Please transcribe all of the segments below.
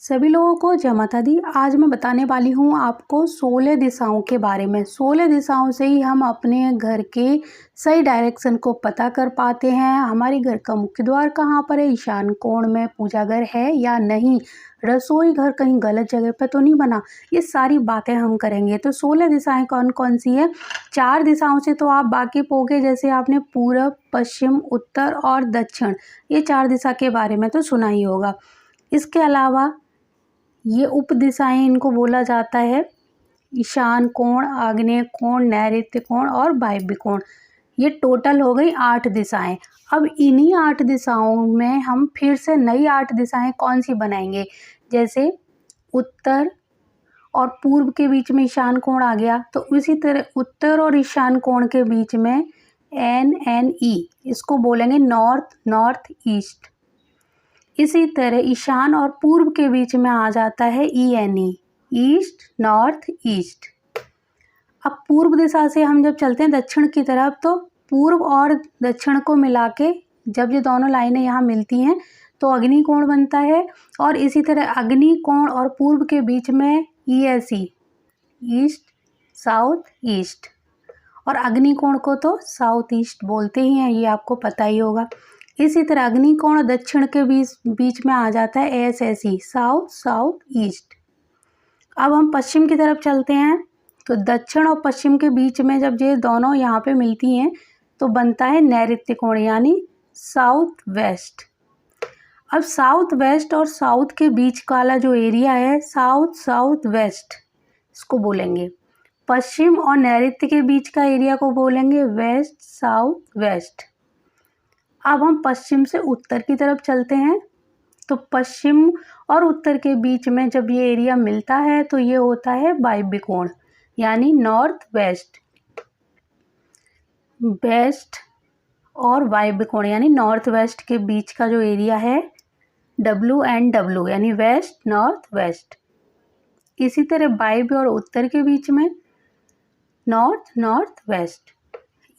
सभी लोगों को जय माता दी। आज मैं बताने वाली हूँ आपको 16 दिशाओं के बारे में। 16 दिशाओं से ही हम अपने घर के सही डायरेक्शन को पता कर पाते हैं। हमारे घर का मुख्य द्वार कहाँ पर है, ईशान कोण में पूजा घर है या नहीं, रसोई घर कहीं गलत जगह पर तो नहीं बना, ये सारी बातें हम करेंगे। तो 16 दिशाएं कौन कौन सी है? 4 दिशाओं से तो आप वाकिफ होंगे, जैसे आपने पूरब, पश्चिम, उत्तर और दक्षिण, ये 4 दिशा के बारे में तो सुना ही होगा। इसके अलावा ये उप दिशाएं इनको बोला जाता है, ईशान कोण, आग्नेय कोण, नैऋत्य कोण और वायव्य कोण। ये टोटल हो गई 8 दिशाएं। अब इन्हीं 8 दिशाओं में हम फिर से नई 8 दिशाएं कौन सी बनाएंगे, जैसे उत्तर और पूर्व के बीच में ईशान कोण आ गया, तो उसी तरह उत्तर और ईशान कोण के बीच में NNE, इसको बोलेंगे नॉर्थ नॉर्थ ईस्ट। इसी तरह ईशान और पूर्व के बीच में आ जाता है ENE, ईस्ट नॉर्थ ईस्ट। अब पूर्व दिशा से हम जब चलते हैं दक्षिण की तरफ, तो पूर्व और दक्षिण को मिला के जब ये दोनों लाइनें यहाँ मिलती हैं तो अग्नि कोण बनता है। और इसी तरह अग्नि कोण और पूर्व के बीच में ESE, ईस्ट साउथ ईस्ट, और अग्नि कोण को तो साउथ ईस्ट बोलते ही हैं, ये आपको पता ही होगा। इसी तरह अग्नि कोण दक्षिण के बीच में आ जाता है SSE, साउथ साउथ ईस्ट। अब हम पश्चिम की तरफ चलते हैं, तो दक्षिण और पश्चिम के बीच में जब ये दोनों यहाँ पे मिलती हैं तो बनता है नैऋत्य कोण, यानी साउथ वेस्ट। अब साउथ वेस्ट और साउथ के बीच वाला जो एरिया है, साउथ साउथ वेस्ट, इसको बोलेंगे। पश्चिम और नैऋत्य के बीच का एरिया को बोलेंगे वेस्ट साउथ वेस्ट। अब हम पश्चिम से उत्तर की तरफ चलते हैं, तो पश्चिम और उत्तर के बीच में जब ये एरिया मिलता है तो ये होता है वायव्य कोण, यानी नॉर्थ वेस्ट। वेस्ट और वायव्य कोण यानी नॉर्थ वेस्ट के बीच का जो एरिया है WNW, यानी वेस्ट नॉर्थ वेस्ट। इसी तरह वायव्य और उत्तर के बीच में नॉर्थ नॉर्थ वेस्ट।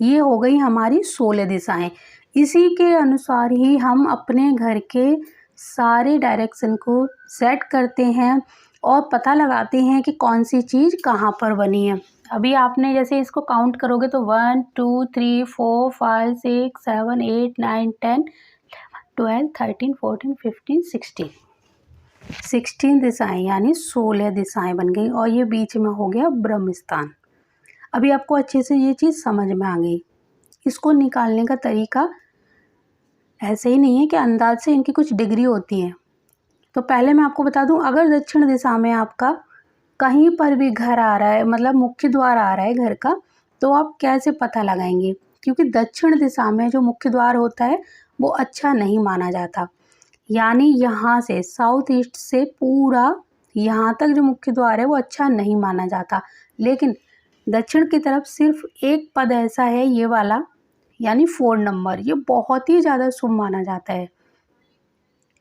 ये हो गई हमारी 16 दिशाएं। इसी के अनुसार ही हम अपने घर के सारे डायरेक्शन को सेट करते हैं और पता लगाते हैं कि कौन सी चीज़ कहाँ पर बनी है। अभी आपने जैसे इसको काउंट करोगे तो 1 2 3 4 5 6 7 8 9 10 12 13 14 15 16 दिशाएं, यानी 16 दिशाएं बन गई। और ये बीच में हो गया ब्रह्म स्थान। अभी आपको अच्छे से ये चीज़ समझ में आ गई। इसको निकालने का तरीका ऐसे ही नहीं है कि अंदाज से इनकी कुछ डिग्री होती हैं। तो पहले मैं आपको बता दूं, अगर दक्षिण दिशा में आपका कहीं पर भी घर आ रहा है, मतलब मुख्य द्वार आ रहा है घर का, तो आप कैसे पता लगाएंगे? क्योंकि दक्षिण दिशा में जो मुख्य द्वार होता है वो अच्छा नहीं माना जाता, यानी यहाँ से साउथ ईस्ट से पूरा यहाँ तक जो मुख्य द्वार है वो अच्छा नहीं माना जाता। लेकिन दक्षिण की तरफ सिर्फ एक पद ऐसा है, ये वाला, यानी 4 नंबर, ये बहुत ही ज़्यादा शुभ माना जाता है।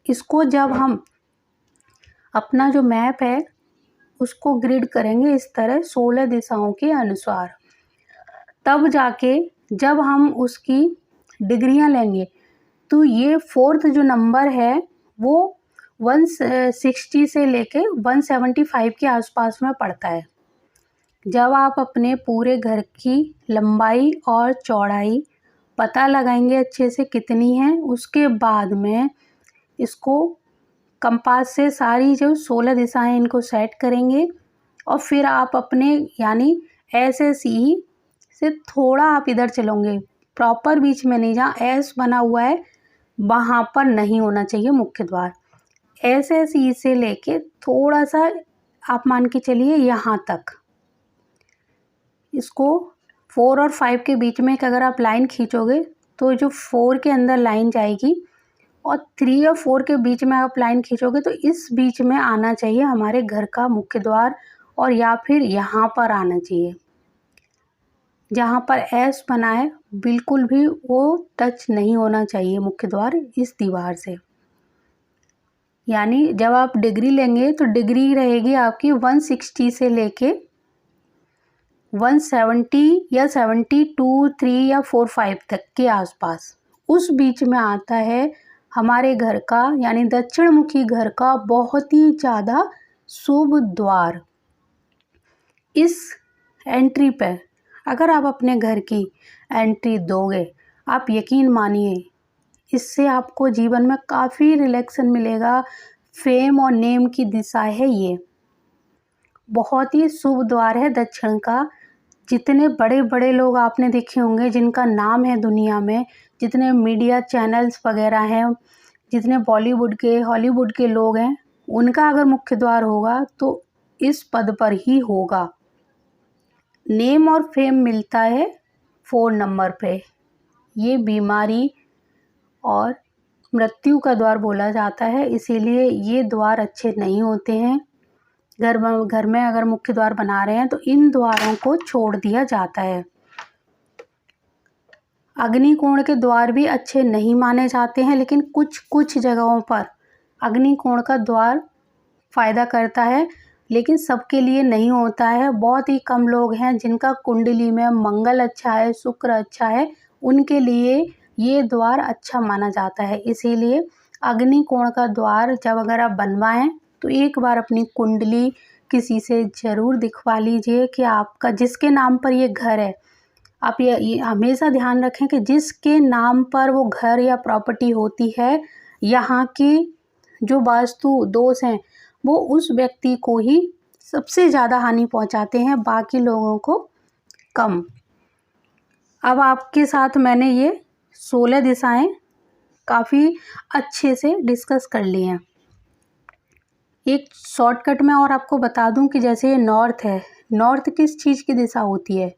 इसको जब हम अपना जो मैप है उसको ग्रिड करेंगे इस तरह 16 दिशाओं के अनुसार, तब जाके जब हम उसकी डिग्रियां लेंगे तो ये 4th जो नंबर है वो 160 से लेके 175 के आसपास में पड़ता है। जब आप अपने पूरे घर की लंबाई और चौड़ाई पता लगाएंगे अच्छे से कितनी है, उसके बाद में इसको कंपास से सारी जो 16 दिशाएं इनको सेट करेंगे। और फिर आप अपने यानी SSE से थोड़ा आप इधर चलोगे, प्रॉपर बीच में नहीं, जहाँ S बना हुआ है वहाँ पर नहीं होना चाहिए मुख्य द्वार। SSE से लेके थोड़ा सा आप मान के चलिए यहाँ तक, इसको 4 और 5 के बीच में अगर आप लाइन खींचोगे तो जो 4 के अंदर लाइन जाएगी और 3 और 4 के बीच में आप लाइन खींचोगे तो इस बीच में आना चाहिए हमारे घर का मुख्य द्वार, और या फिर यहाँ पर आना चाहिए। जहाँ पर S बना है बिल्कुल भी वो टच नहीं होना चाहिए मुख्य द्वार इस दीवार से। यानी जब आप डिग्री लेंगे तो डिग्री रहेगी आपकी 160 से लेके 170 या 72, 3 या 4, 5 तक के आसपास। उस बीच में आता है हमारे घर का यानी दक्षिण मुखी घर का बहुत ही ज़्यादा शुभ द्वार। इस एंट्री पे अगर आप अपने घर की एंट्री दोगे, आप यकीन मानिए इससे आपको जीवन में काफ़ी रिलैक्सन मिलेगा। फेम और नेम की दिशा है ये, बहुत ही शुभ द्वार है दक्षिण का। जितने बड़े बड़े लोग आपने देखे होंगे जिनका नाम है दुनिया में, जितने मीडिया चैनल्स वगैरह हैं, जितने बॉलीवुड के हॉलीवुड के लोग हैं, उनका अगर मुख्य द्वार होगा तो इस पद पर ही होगा। नेम और फेम मिलता है 4 नंबर पे। ये बीमारी और मृत्यु का द्वार बोला जाता है, इसीलिए ये द्वार अच्छे नहीं होते हैं। घर में अगर मुख्य द्वार बना रहे हैं तो इन द्वारों को छोड़ दिया जाता है। अग्निकोण के द्वार भी अच्छे नहीं माने जाते हैं, लेकिन कुछ जगहों पर अग्निकोण का द्वार फ़ायदा करता है, लेकिन सबके लिए नहीं होता है। बहुत ही कम लोग हैं जिनका कुंडली में मंगल अच्छा है, शुक्र अच्छा है, उनके लिए ये द्वार अच्छा माना जाता है। इसीलिए अग्निकोण का द्वार जब अगर आप बनवाएं तो एक बार अपनी कुंडली किसी से ज़रूर दिखवा लीजिए कि आपका जिसके नाम पर ये घर है, आप ये हमेशा ध्यान रखें कि जिसके नाम पर वो घर या प्रॉपर्टी होती है, यहाँ की जो वास्तु दोष हैं वो उस व्यक्ति को ही सबसे ज़्यादा हानि पहुँचाते हैं, बाकी लोगों को कम। अब आपके साथ मैंने ये 16 दिशाएं काफ़ी अच्छे से डिस्कस कर ली हैं। एक शॉर्टकट में और आपको बता दूं कि जैसे ये नॉर्थ है, नॉर्थ किस चीज़ की दिशा होती है?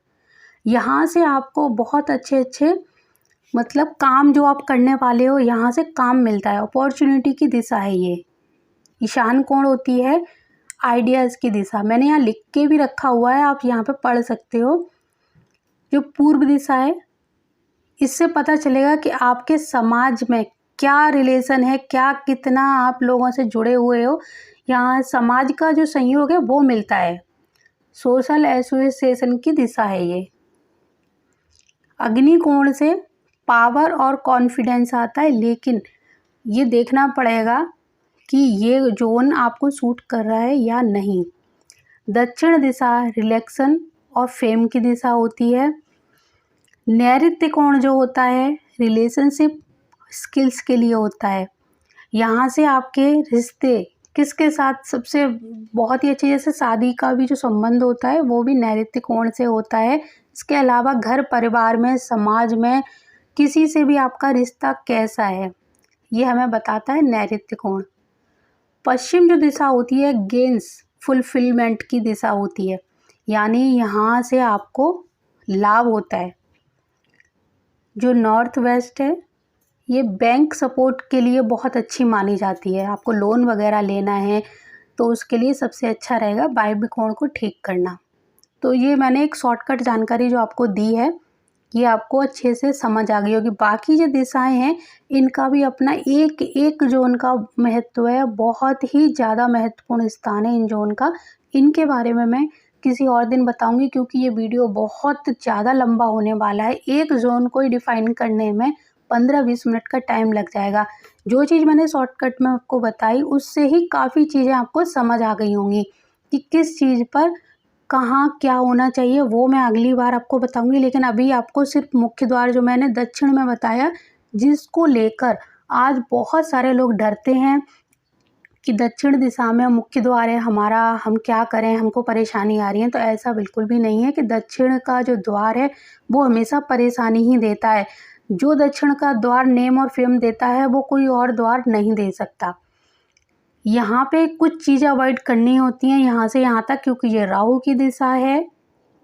यहाँ से आपको बहुत अच्छे मतलब काम जो आप करने वाले हो यहाँ से काम मिलता है, अपॉर्चुनिटी की दिशा है ये। ईशान कोण होती है आइडियाज़ की दिशा। मैंने यहाँ लिख के भी रखा हुआ है, आप यहाँ पे पढ़ सकते हो। जो पूर्व दिशा है, इससे पता चलेगा कि आपके समाज में क्या रिलेशन है, क्या कितना आप लोगों से जुड़े हुए हो। यहाँ समाज का जो सहयोग है वो मिलता है, सोशल एसोसिएशन की दिशा है ये। अग्निकोण से पावर और कॉन्फिडेंस आता है, लेकिन ये देखना पड़ेगा कि ये जोन आपको सूट कर रहा है या नहीं। दक्षिण दिशा रिलैक्सन और फेम की दिशा होती है। नैऋत्य कोण जो होता है रिलेशनशिप स्किल्स के लिए होता है। यहाँ से आपके रिश्ते किसके साथ सबसे बहुत ही अच्छे, जैसे शादी का भी जो संबंध होता है वो भी नैऋत्य कोण से होता है। इसके अलावा घर परिवार में, समाज में किसी से भी आपका रिश्ता कैसा है, ये हमें बताता है नैऋत्य कोण। पश्चिम जो दिशा होती है गेन्स फुलफिलमेंट की दिशा होती है, यानी यहाँ से आपको लाभ होता है। जो नॉर्थ वेस्ट है ये बैंक सपोर्ट के लिए बहुत अच्छी मानी जाती है। आपको लोन वगैरह लेना है तो उसके लिए सबसे अच्छा रहेगा वायव्य कोण को ठीक करना। तो ये मैंने एक शॉर्टकट जानकारी जो आपको दी है, ये आपको अच्छे से समझ आ गई होगी। बाकी जो दिशाएं हैं इनका भी अपना एक जोन का महत्व है, बहुत ही ज़्यादा महत्वपूर्ण स्थान है इन जोन का। इनके बारे में मैं किसी और दिन बताऊंगी, क्योंकि ये वीडियो बहुत ज़्यादा लंबा होने वाला है। एक जोन को ही डिफाइन करने में 15-20 मिनट का टाइम लग जाएगा। जो चीज़ मैंने शॉर्टकट में आपको बताई उससे ही काफ़ी चीज़ें आपको समझ आ गई होंगी कि किस चीज़ पर कहाँ क्या होना चाहिए, वो मैं अगली बार आपको बताऊंगी। लेकिन अभी आपको सिर्फ मुख्य द्वार जो मैंने दक्षिण में बताया, जिसको लेकर आज बहुत सारे लोग डरते हैं कि दक्षिण दिशा में मुख्य द्वार है हमारा, हम क्या करें, हमको परेशानी आ रही है। तो ऐसा बिल्कुल भी नहीं है कि दक्षिण का जो द्वार है वो हमेशा परेशानी ही देता है। जो दक्षिण का द्वार नेम और फेम देता है वो कोई और द्वार नहीं दे सकता। यहाँ पे कुछ चीज़ें अवॉइड करनी होती हैं यहाँ से यहाँ तक, क्योंकि ये राहु की दिशा है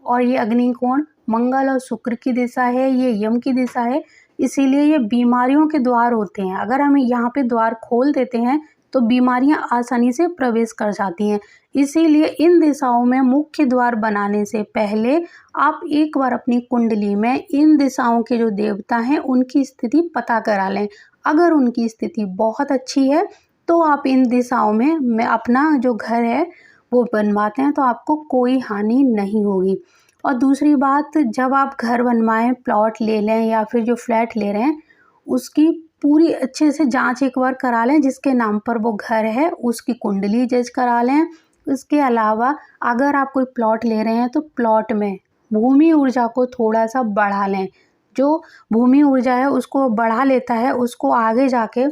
और ये अग्निकोण मंगल और शुक्र की दिशा है, ये यम की दिशा है। इसीलिए ये बीमारियों के द्वार होते हैं। अगर हम यहाँ पे द्वार खोल देते हैं तो बीमारियां आसानी से प्रवेश कर जाती हैं। इसीलिए इन दिशाओं में मुख्य द्वार बनाने से पहले आप एक बार अपनी कुंडली में इन दिशाओं के जो देवता हैं उनकी स्थिति पता करा लें। अगर उनकी स्थिति बहुत अच्छी है तो आप इन दिशाओं में अपना जो घर है वो बनवाते हैं तो आपको कोई हानि नहीं होगी। और दूसरी बात, जब आप घर बनवाएं, प्लॉट ले लें या फिर जो फ्लैट ले रहे हैं, उसकी पूरी अच्छे से जांच एक बार करा लें, जिसके नाम पर वो घर है उसकी कुंडली जज करा लें। इसके अलावा अगर आप कोई प्लॉट ले रहे हैं तो प्लॉट में भूमि ऊर्जा को थोड़ा सा बढ़ा लें। जो भूमि ऊर्जा है उसको बढ़ा लेता है, उसको आगे जाके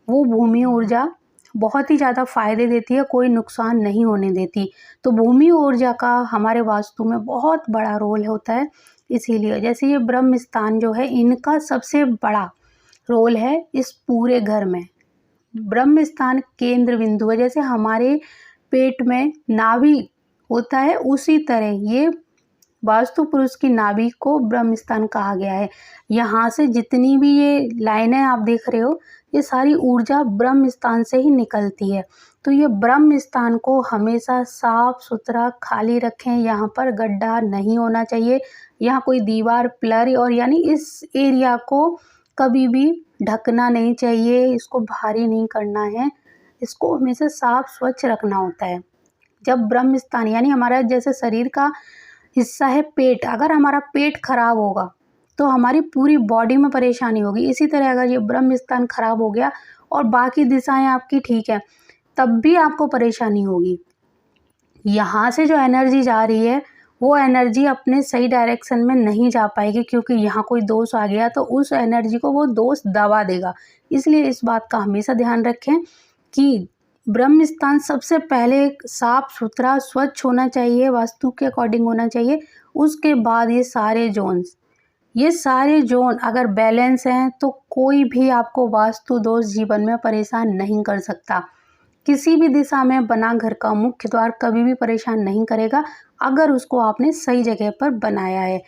वो भूमि ऊर्जा बहुत ही ज़्यादा फ़ायदे देती है, कोई नुकसान नहीं होने देती। तो भूमि ऊर्जा का हमारे वास्तु में बहुत बड़ा रोल होता है। इसीलिए जैसे ये ब्रह्म स्थान जो है, इनका सबसे बड़ा रोल है इस पूरे घर में। ब्रह्म स्थान केंद्र बिंदु है। जैसे हमारे पेट में नाभि होता है, उसी तरह ये वास्तु पुरुष की नाभि को ब्रह्म स्थान कहा गया है। यहाँ से जितनी भी ये लाइनें आप देख रहे हो, ये सारी ऊर्जा ब्रह्म स्थान से ही निकलती है। तो ये ब्रह्म स्थान को हमेशा साफ सुथरा खाली रखें। यहाँ पर गड्ढा नहीं होना चाहिए, यहाँ कोई दीवार पिलर और यानी इस एरिया को कभी भी ढकना नहीं चाहिए, इसको भारी नहीं करना है, इसको हमेशा साफ स्वच्छ रखना होता है। जब ब्रह्म स्थान यानी हमारा जैसे शरीर का हिस्सा है पेट, अगर हमारा पेट खराब होगा तो हमारी पूरी बॉडी में परेशानी होगी। इसी तरह अगर ये ब्रह्म स्थान खराब हो गया और बाकी दिशाएं आपकी ठीक है, तब भी आपको परेशानी होगी। यहाँ से जो एनर्जी जा रही है वो एनर्जी अपने सही डायरेक्शन में नहीं जा पाएगी, क्योंकि यहाँ कोई दोष आ गया तो उस एनर्जी को वो दोष दबा देगा। इसलिए इस बात का हमेशा ध्यान रखें कि ब्रह्म स्थान सबसे पहले साफ सुथरा स्वच्छ होना चाहिए, वास्तु के अकॉर्डिंग होना चाहिए। उसके बाद ये सारे जोन अगर बैलेंस हैं तो कोई भी आपको वास्तु दोष जीवन में परेशान नहीं कर सकता। किसी भी दिशा में बना घर का मुख्य द्वार कभी भी परेशान नहीं करेगा, अगर उसको आपने सही जगह पर बनाया है।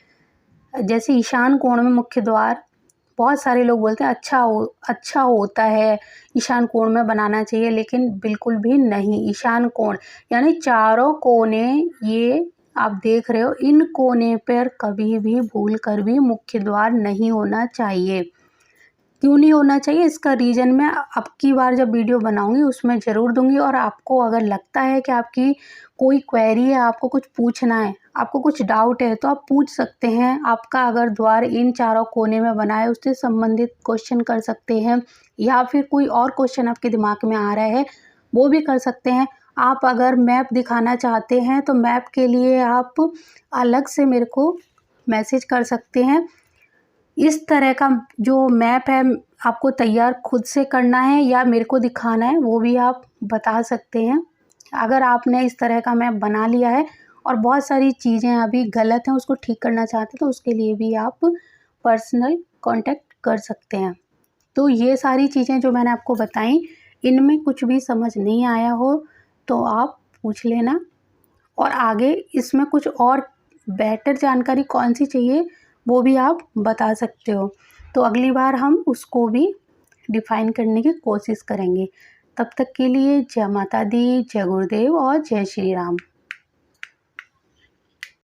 जैसे ईशान कोण में मुख्य द्वार, बहुत सारे लोग बोलते हैं अच्छा होता है, ईशान कोण में बनाना चाहिए, लेकिन बिल्कुल भी नहीं। ईशान कोण यानी चारों कोने, ये आप देख रहे हो, इन कोने पर कभी भी भूल कर भी मुख्य द्वार नहीं होना चाहिए। क्यों नहीं होना चाहिए, इसका रीज़न मैं अब की बार जब वीडियो बनाऊंगी उसमें ज़रूर दूंगी। और आपको अगर लगता है कि आपकी कोई क्वेरी है, आपको कुछ पूछना है, आपको कुछ डाउट है, तो आप पूछ सकते हैं। आपका अगर द्वार इन चारों कोने में बना है, उससे संबंधित क्वेश्चन कर सकते हैं, या फिर कोई और क्वेश्चन आपके दिमाग में आ रहा है वो भी कर सकते हैं। आप अगर मैप दिखाना चाहते हैं तो मैप के लिए आप अलग से मेरे को मैसेज कर सकते हैं। इस तरह का जो मैप है आपको तैयार खुद से करना है या मेरे को दिखाना है, वो भी आप बता सकते हैं। अगर आपने इस तरह का मैप बना लिया है और बहुत सारी चीज़ें अभी गलत हैं, उसको ठीक करना चाहते हैं, तो उसके लिए भी आप पर्सनल कांटेक्ट कर सकते हैं। तो ये सारी चीज़ें जो मैंने आपको बताई, इनमें कुछ भी समझ नहीं आया हो तो आप पूछ लेना, और आगे इसमें कुछ और बेटर जानकारी कौन सी चाहिए वो भी आप बता सकते हो। तो अगली बार हम उसको भी डिफ़ाइन करने की कोशिश करेंगे। तब तक के लिए जय माता दी, जय गुरुदेव और जय श्री राम।